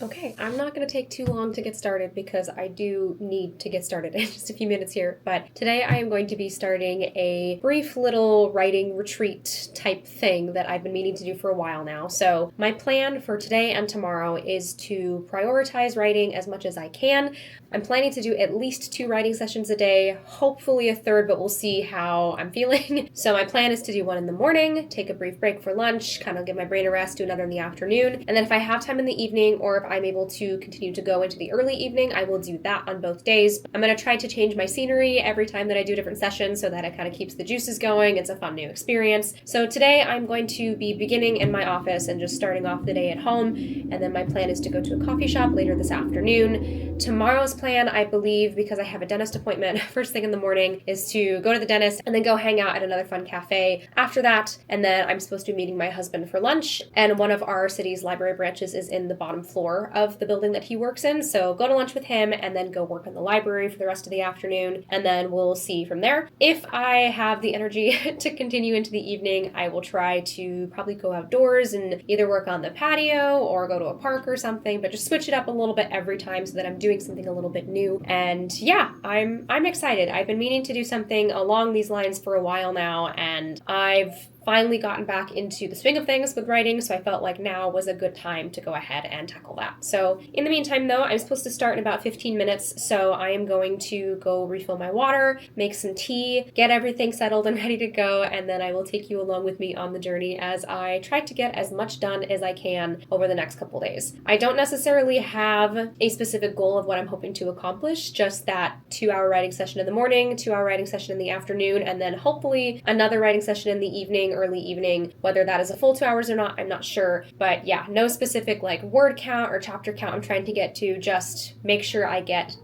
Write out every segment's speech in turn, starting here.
Okay, I'm not going to take too long to get started because I do need to get started in just a few minutes here. But today I am going to be starting a brief little writing retreat type thing that I've been meaning to do for a while now. So my plan for today and tomorrow is to prioritize writing as much as I can. I'm planning to do at least 2 writing sessions a day, hopefully a third, but we'll see how I'm feeling. So my plan is to do one in the morning, take a brief break for lunch, kind of give my brain a rest, do another in the afternoon. And then if I have time in the evening, or if I'm able to continue to go into the early evening, I will do that on both days. I'm going to try to change my scenery every time that I do different sessions so that it kind of keeps the juices going. It's a fun new experience. So today I'm going to be beginning in my office and just starting off the day at home. And then my plan is to go to a coffee shop later this afternoon. Tomorrow's plan, I believe, because I have a dentist appointment first thing in the morning, is to go to the dentist and then go hang out at another fun cafe after that. And then I'm supposed to be meeting my husband for lunch. And one of our city's library branches is in the bottom floor of the building that he works in. So go to lunch with him and then go work in the library for the rest of the afternoon. And then we'll see from there. If I have the energy to continue into the evening, I will try to probably go outdoors and either work on the patio or go to a park or something, but just switch it up a little bit every time so that I'm doing something a little bit new. And yeah, I'm excited. I've been meaning to do something along these lines for a while now, and I've finally gotten back into the swing of things with writing, so I felt like now was a good time to go ahead and tackle that. So in the meantime though, I'm supposed to start in about 15 minutes, so I am going to go refill my water, make some tea, get everything settled and ready to go, and then I will take you along with me on the journey as I try to get as much done as I can over the next couple days. I don't necessarily have a specific goal of what I'm hoping to accomplish, just that 2-hour writing session in the morning, 2-hour writing session in the afternoon, and then hopefully another writing session in the evening, early evening. Whether that is a full 2 hours or not, I'm not sure. But yeah, no specific like word count or chapter count I'm trying to get to, just make sure I get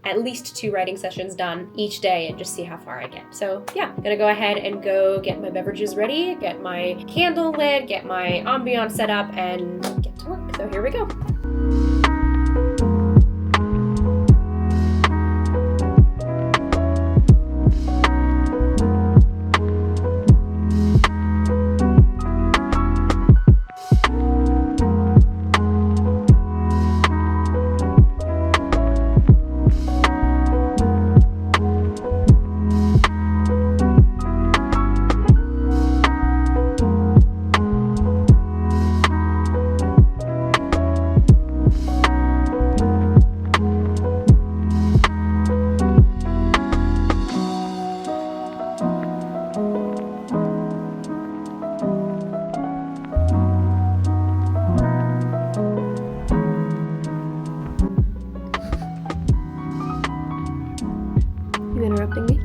at least 2 writing sessions done each day and just see how far I get. So yeah, I'm gonna go ahead and go get my beverages ready, get my candle lit, get my ambiance set up, and get to work. So here we go. You interrupting me?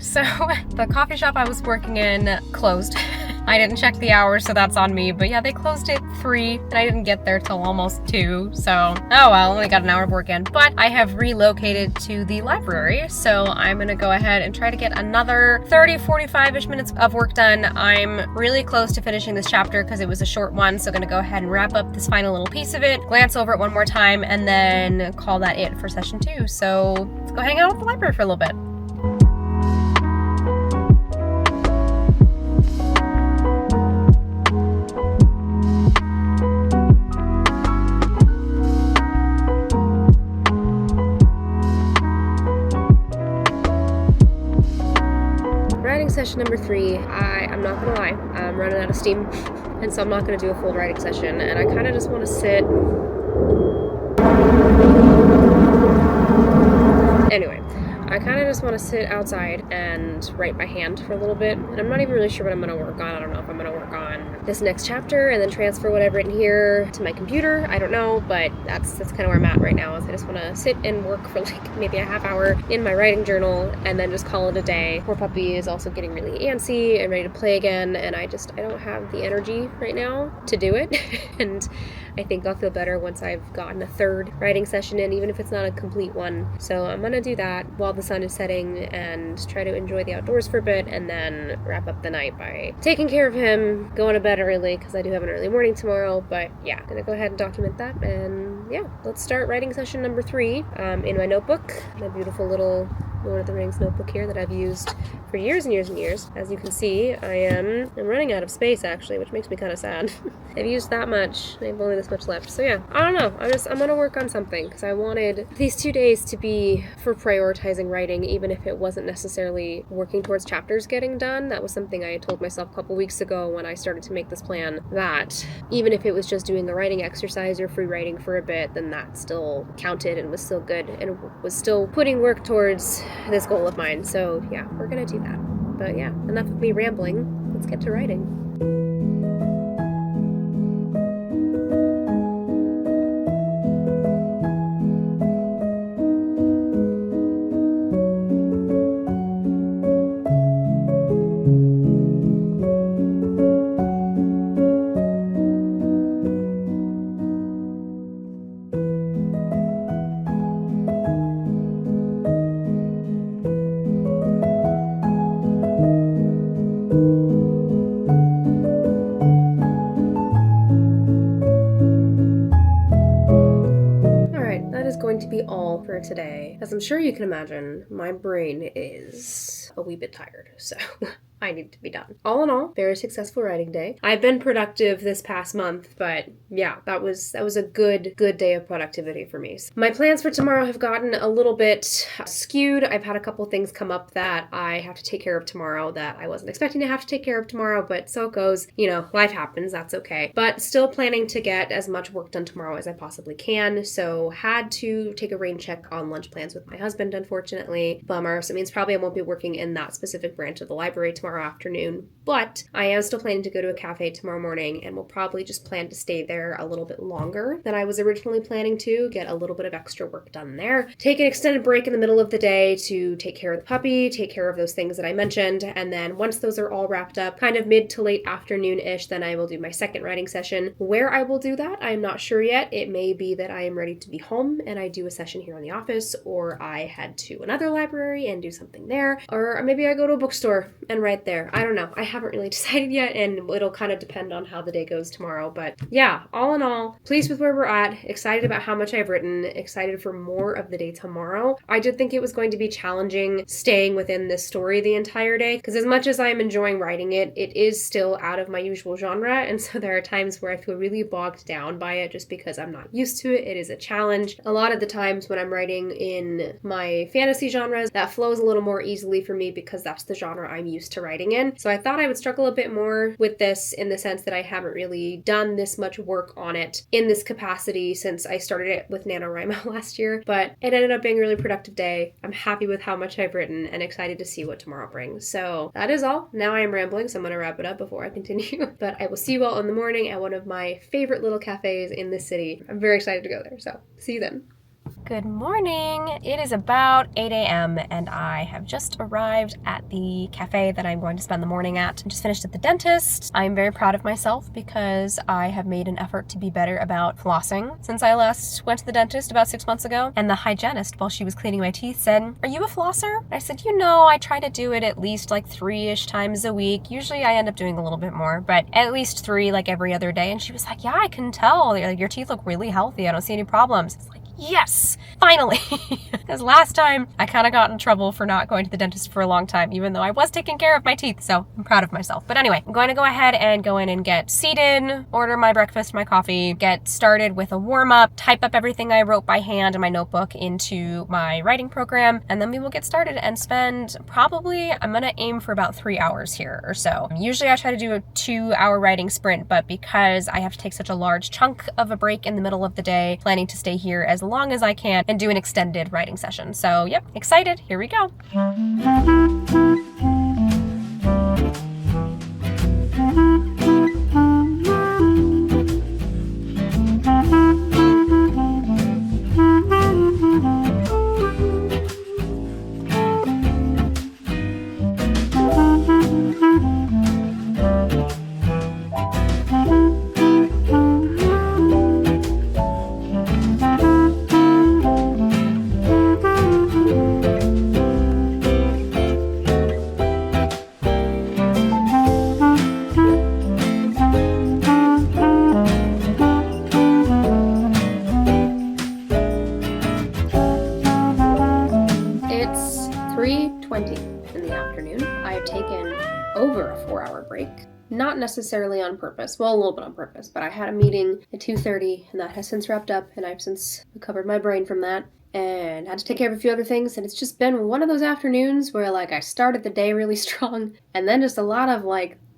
So the coffee shop I was working in closed. I didn't check the hours, so that's on me. But yeah, they closed at 3 and I didn't get there till almost 2. So, oh well, only got an hour of work in. But I have relocated to the library. So I'm gonna go ahead and try to get another 30, 45-ish minutes of work done. I'm really close to finishing this chapter because it was a short one. So gonna go ahead and wrap up this final little piece of it, glance over it one more time, and then call that it for session 2. So let's go hang out at the library for a little bit. Session number 3, I'm not gonna lie, I'm running out of steam, and so I'm not gonna do a full writing session, and I kind of just want to sit. Anyway, I kind of just want to sit outside and write by hand for a little bit, and I'm not even really sure what I'm going to work on. I don't know if I'm going to work on this next chapter and then transfer what I've written here to my computer. I don't know, but that's kind of where I'm at right now, is I just want to sit and work for like maybe a half hour in my writing journal and then just call it a day. Poor puppy is also getting really antsy and ready to play again, and I don't have the energy right now to do it. And I think I'll feel better once I've gotten a third writing session in, even if it's not a complete one. So I'm gonna do that while the sun is setting and try to enjoy the outdoors for a bit, and then wrap up the night by taking care of him, going to bed early because I do have an early morning tomorrow. But yeah, I'm gonna go ahead and document that, and yeah, let's start writing session number 3 in my notebook, my beautiful little Lord of the Rings notebook here that I've used for years and years and years. As you can see, I'm running out of space actually, which makes me kind of sad. I've used that much. I have only this much left. So yeah, I don't know. I'm gonna work on something because I wanted these 2 days to be for prioritizing writing, even if it wasn't necessarily working towards chapters getting done. That was something I had told myself a couple weeks ago when I started to make this plan, that even if it was just doing a writing exercise or free writing for a bit, then that still counted and was still good and was still putting work towards this goal of mine. So yeah, we're gonna do that. But yeah, enough of me rambling. Let's get to writing. To be all for today. As I'm sure you can imagine, my brain is a wee bit tired, so I need to be done. All in all, very successful writing day. I've been productive this past month, but yeah, that was a good day of productivity for me. So my plans for tomorrow have gotten a little bit skewed. I've had a couple things come up that I have to take care of tomorrow that I wasn't expecting to have to take care of tomorrow, but so it goes. You know, life happens, that's okay. But still planning to get as much work done tomorrow as I possibly can, so had to take a rain check on lunch plans with my husband, unfortunately. Bummer. So it means probably I won't be working in that specific branch of the library tomorrow afternoon, but I am still planning to go to a cafe tomorrow morning, and we'll probably just plan to stay there a little bit longer than I was originally planning to, get a little bit of extra work done there, take an extended break in the middle of the day to take care of the puppy, take care of those things that I mentioned, and then once those are all wrapped up, kind of mid to late afternoon-ish, then I will do my second writing session. Where I will do that, I'm not sure yet. It may be that I am ready to be home and I do a session here in the office, or I head to another library and do something there, or maybe I go to a bookstore and write there. I don't know. I haven't really decided yet, and it'll kind of depend on how the day goes tomorrow. But yeah, all in all, pleased with where we're at, excited about how much I've written, excited for more of the day tomorrow. I did think it was going to be challenging staying within this story the entire day, because as much as I'm enjoying writing it, it is still out of my usual genre, and so there are times where I feel really bogged down by it just because I'm not used to it. It is a challenge. A lot of the times when I'm writing in my fantasy genres, that flows a little more easily for me because that's the genre I'm used to writing in. So I thought I would struggle a bit more with this in the sense that I haven't really done this much work on it in this capacity since I started it with NaNoWriMo last year, but it ended up being a really productive day. I'm happy with how much I've written and excited to see what tomorrow brings. So that is all. Now I am rambling, so I'm going to wrap it up before I continue. But I will see you all in the morning at one of my favorite little cafes in this city. I'm very excited to go there, so see you then. Good morning. It is about 8 a.m. and I have just arrived at the cafe that I'm going to spend the morning at. I just finished at the dentist. I'm very proud of myself because I have made an effort to be better about flossing since I last went to the dentist about 6 months ago. And the hygienist, while she was cleaning my teeth, said, "Are you a flosser?" I said, I try to do it at least like 3-ish times a week. Usually I end up doing a little bit more, but at least 3 like every other day. And she was like, "Yeah, I can tell. Your teeth look really healthy. I don't see any problems." It's like, yes, finally. Because last time I kind of got in trouble for not going to the dentist for a long time, even though I was taking care of my teeth, so I'm proud of myself. But anyway, I'm going to go ahead and go in and get seated, order my breakfast, my coffee, get started with a warm-up, type up everything I wrote by hand in my notebook into my writing program, and then we will get started and spend probably, I'm going to aim for about 3 hours here or so. Usually I try to do a 2-hour writing sprint, but because I have to take such a large chunk of a break in the middle of the day, planning to stay here as long as I can and do an extended writing session. So yep, excited. Here we go. taken over a 4-hour break. Not necessarily on purpose. Well, a little bit on purpose, but I had a meeting at 2:30 and that has since wrapped up and I've since recovered my brain from that and had to take care of a few other things, and it's just been one of those afternoons where I started the day really strong and then just a lot of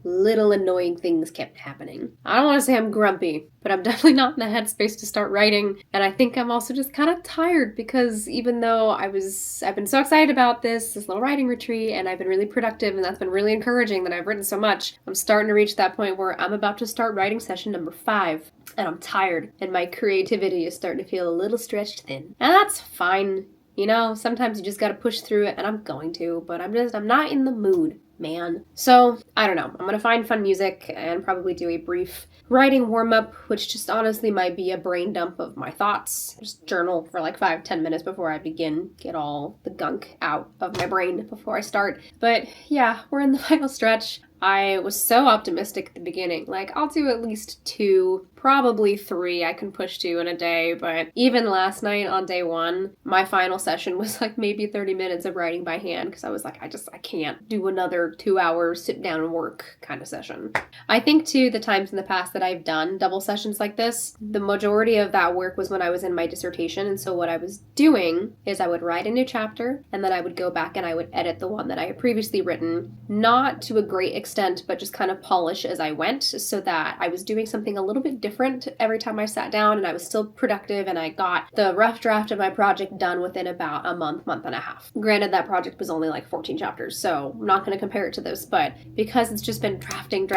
little annoying things kept happening. I don't want to say I'm grumpy, but I'm definitely not in the headspace to start writing, and I think I'm also just kind of tired because even though I've been so excited about this little writing retreat and I've been really productive and that's been really encouraging that I've written so much, I'm starting to reach that point where I'm about to start writing session number 5 and I'm tired and my creativity is starting to feel a little stretched thin. And that's fine. Sometimes you just gotta push through it, and I'm going to, but I'm not in the mood, man. So, I don't know. I'm gonna find fun music and probably do a brief writing warm-up, which just honestly might be a brain dump of my thoughts. Just journal for 5-10 minutes before I begin, get all the gunk out of my brain before I start. But yeah, we're in the final stretch. I was so optimistic at the beginning. I'll do at least 2, probably 3 I can push to in a day, but even last night on day 1, my final session was maybe 30 minutes of writing by hand because I was I can't do another 2 hours sit down and work kind of session. I think too, the times in the past that I've done double sessions like this, the majority of that work was when I was in my dissertation, and so what I was doing is I would write a new chapter and then I would go back and I would edit the one that I had previously written, not to a great extent, but just kind of polish as I went so that I was doing something a little bit different every time I sat down and I was still productive, and I got the rough draft of my project done within about a month and a half. Granted, that project was only 14 chapters, so I'm not going to compare it to this, but because it's just been drafting,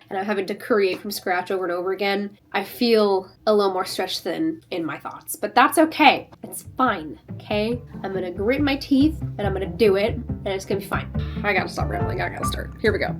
and I'm having to create from scratch over and over again, I feel a little more stretched thin in my thoughts. But that's okay. It's fine, okay? I'm going to grit my teeth and I'm going to do it, and it's going to be fine. I gotta stop rambling. I gotta start. Here we go.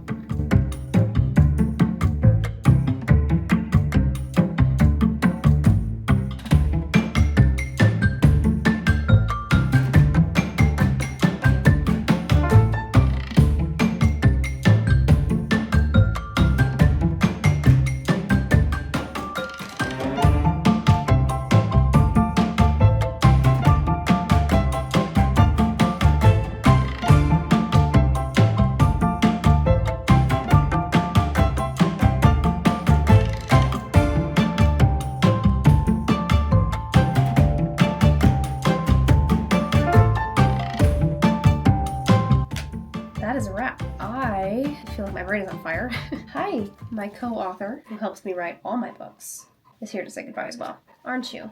That is a wrap. I feel like my brain is on fire. Hi, my co-author, who helps me write all my books, is here to say goodbye as well. Aren't you?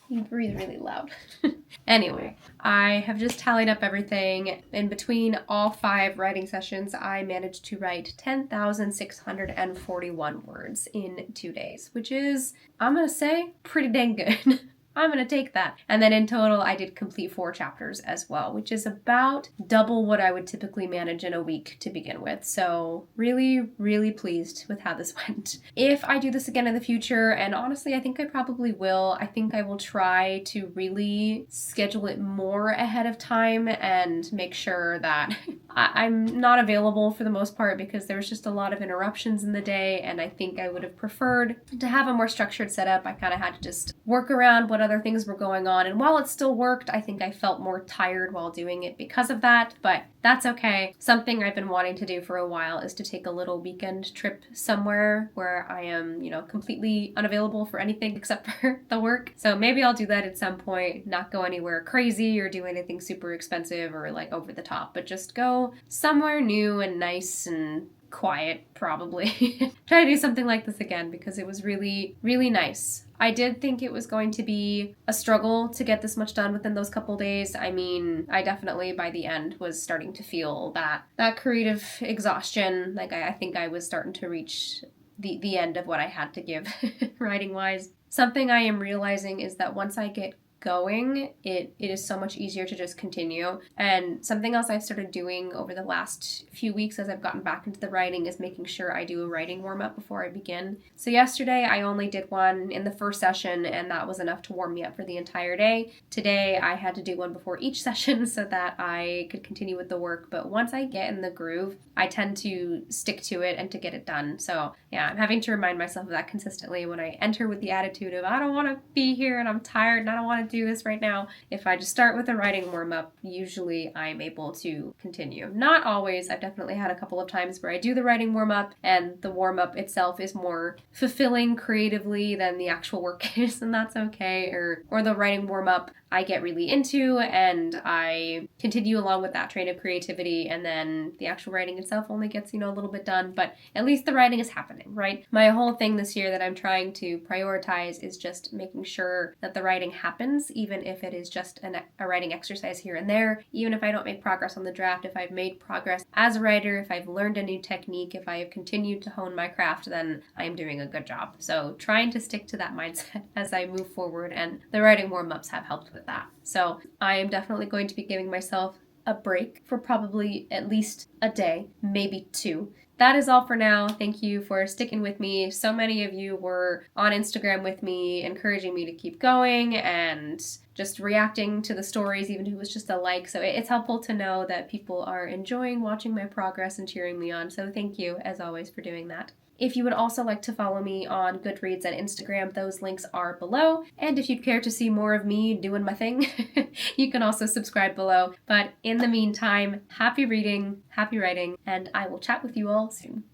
You breathe really loud. Anyway, I have just tallied up everything. In between all 5 writing sessions, I managed to write 10,641 words in 2 days, which is, I'm gonna say, pretty dang good. I'm gonna take that. And then in total, I did complete 4 chapters as well, which is about double what I would typically manage in a week to begin with. So really, really pleased with how this went. If I do this again in the future, and honestly, I think I probably will, I think I will try to really schedule it more ahead of time and make sure that I'm not available for the most part because there's just a lot of interruptions in the day, and I think I would have preferred to have a more structured setup. I kind of had to just work around what other things were going on, and while it still worked, I think I felt more tired while doing it because of that, but that's okay. Something I've been wanting to do for a while is to take a little weekend trip somewhere where I am, completely unavailable for anything except for the work. So maybe I'll do that at some point, not go anywhere crazy or do anything super expensive or over the top, but just go somewhere new and nice and quiet, probably. Try to do something like this again because it was really, really nice. I did think it was going to be a struggle to get this much done within those couple days. I mean, I definitely by the end was starting to feel that creative exhaustion. I think I was starting to reach the end of what I had to give writing wise. Something I am realizing is that once I get going, it is so much easier to just continue. And something else I've started doing over the last few weeks as I've gotten back into the writing is making sure I do a writing warm-up before I begin. So yesterday I only did one in the first session, and that was enough to warm me up for the entire day. Today I had to do one before each session so that I could continue with the work, but once I get in the groove, I tend to stick to it and to get it done. So yeah, I'm having to remind myself of that consistently when I enter with the attitude of I don't want to be here and I'm tired and I don't want to do this right now, if I just start with a writing warm-up, usually I'm able to continue. Not always. I've definitely had a couple of times where I do the writing warm-up and the warm-up itself is more fulfilling creatively than the actual work is, and that's okay. Or the writing warm-up I get really into and I continue along with that train of creativity, and then the actual writing itself only gets, a little bit done, but at least the writing is happening, right? My whole thing this year that I'm trying to prioritize is just making sure that the writing happens, even if it is just a writing exercise here and there, even if I don't make progress on the draft. If I've made progress as a writer, if I've learned a new technique, if I have continued to hone my craft, then I'm doing a good job. So trying to stick to that mindset as I move forward, and the writing warm-ups have helped with that. So I am definitely going to be giving myself a break for probably at least a day, maybe 2. That is all for now. Thank you for sticking with me. So many of you were on Instagram with me, encouraging me to keep going and just reacting to the stories, even if it was just a like. So it's helpful to know that people are enjoying watching my progress and cheering me on. So thank you, as always, for doing that. If you would also like to follow me on Goodreads and Instagram, those links are below. And if you'd care to see more of me doing my thing, you can also subscribe below. But in the meantime, happy reading, happy writing, and I will chat with you all soon.